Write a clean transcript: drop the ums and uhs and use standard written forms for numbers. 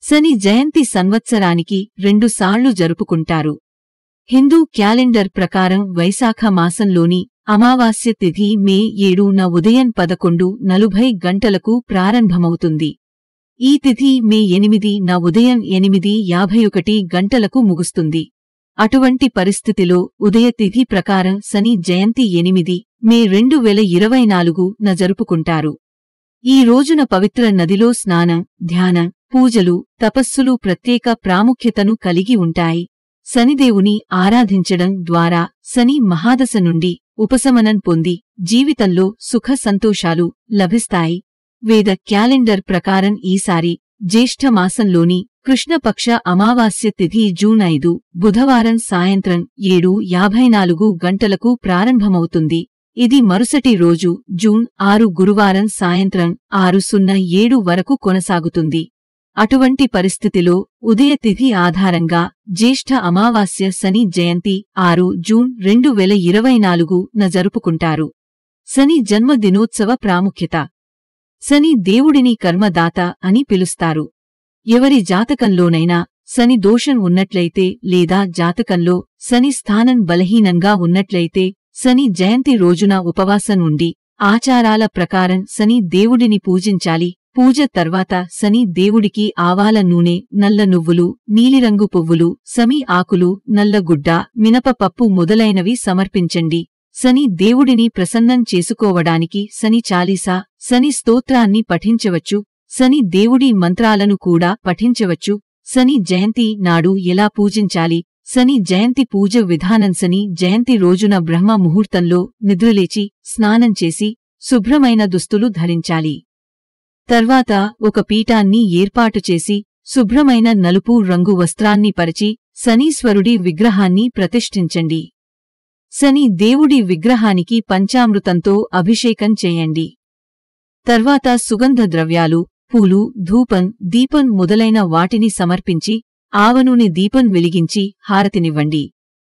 శని జయంతి సంవత్సరానికి 2 సార్లు జరుపుకుంటారు. హిందూ క్యాలెండర్ ప్రకారం వైశాఖ మాసంలోని అమావాస్య తిథి మే 7న ఉదయం 11:40 గంటలకు ప్రారంభమవుతుంది. ఈ తిథి మే 8న ఉదయం 8:51 గంటలకు ముగుస్తుంది. అటువంటి పరిస్థితిలో ఉదయ తిథి ప్రకారం శని జయంతి 8 మే 2024న జరుపుకుంటారు. ఈ రోజున పవిత్ర నదిలో స్నానం, ధ్యానం, పూజలు, తపస్సులు ప్రత్యేక ప్రాముఖ్యతను కలిగి ఉంటాయి. శనిదేవుని ఆరాధించడం ద్వారా శని మహాదశ నుండి ఉపశమనం పొంది జీవితంలో సుఖ సంతోషాలు లభిస్తాయి. వేద క్యాలెండర్ ప్రకారం ఈసారి జ్యేష్ఠ మాసంలోని కృష్ణపక్ష అమావాస్య తిథి జూన్ 5 బుధవారం సాయంత్రం 7:54 గంటలకు ప్రారంభమవుతుంది. ఇది మరుసటి రోజు జూన్ 6 గురువారం సాయంత్రం 6:07 వరకు కొనసాగుతుంది. అటువంటి పరిస్థితిలో ఉదయ తిథి ఆధారంగా జ్యేష్ఠ అమావాస్య శని జయంతి 6 జూన్ 2024న జరుపుకుంటారు. శని జన్మదినోత్సవ ప్రాముఖ్యత. శని దేవుడిని కర్మదాత అని పిలుస్తారు. ఎవరి జాతకంలోనైనా శని దోషం ఉన్నట్లయితే లేదా జాతకంలో శని స్థానం బలహీనంగా ఉన్నట్లయితే శని జయంతి రోజున ఉపవాసం ఉండి ఆచారాల ప్రకారం శని దేవుడిని పూజించాలి. పూజ తర్వాత శని దేవుడికి ఆవాల నూనె, నల్ల నువ్వులు, నీలిరంగు పువ్వులు, శమి ఆకులు, నల్లగుడ్డ, మినపపప్పు మొదలైనవి సమర్పించండి. శని దేవుడిని ప్రసన్నం చేసుకోవడానికి శని చాలీసా, శని స్తోత్రాన్ని పఠించవచ్చు. శని దేవుడి మంత్రాలను కూడా పఠించవచ్చు. శని జయంతి నాడు ఎలా పూజించాలి? శని జయంతి పూజ విధానం. శని జయంతి రోజున బ్రహ్మ ముహూర్తంలో నిద్రలేచి స్నానం చేసి శుభ్రమైన దుస్తులు ధరించాలి. తర్వాత ఒక పీఠాన్ని ఏర్పాటు చేసి శుభ్రమైన నలుపు రంగు వస్త్రాన్ని పరిచి శనీశ్వరుడి విగ్రహాన్ని ప్రతిష్ఠించండి. శని దేవుడి విగ్రహానికి పంచామృతంతో అభిషేకం చేయండి. తర్వాత సుగంధ ద్రవ్యాలు, పూలు, ధూపం, దీపం మొదలైన వాటిని సమర్పించి ఆవనూనె దీపం వెలిగించి హారతినివ్వండి.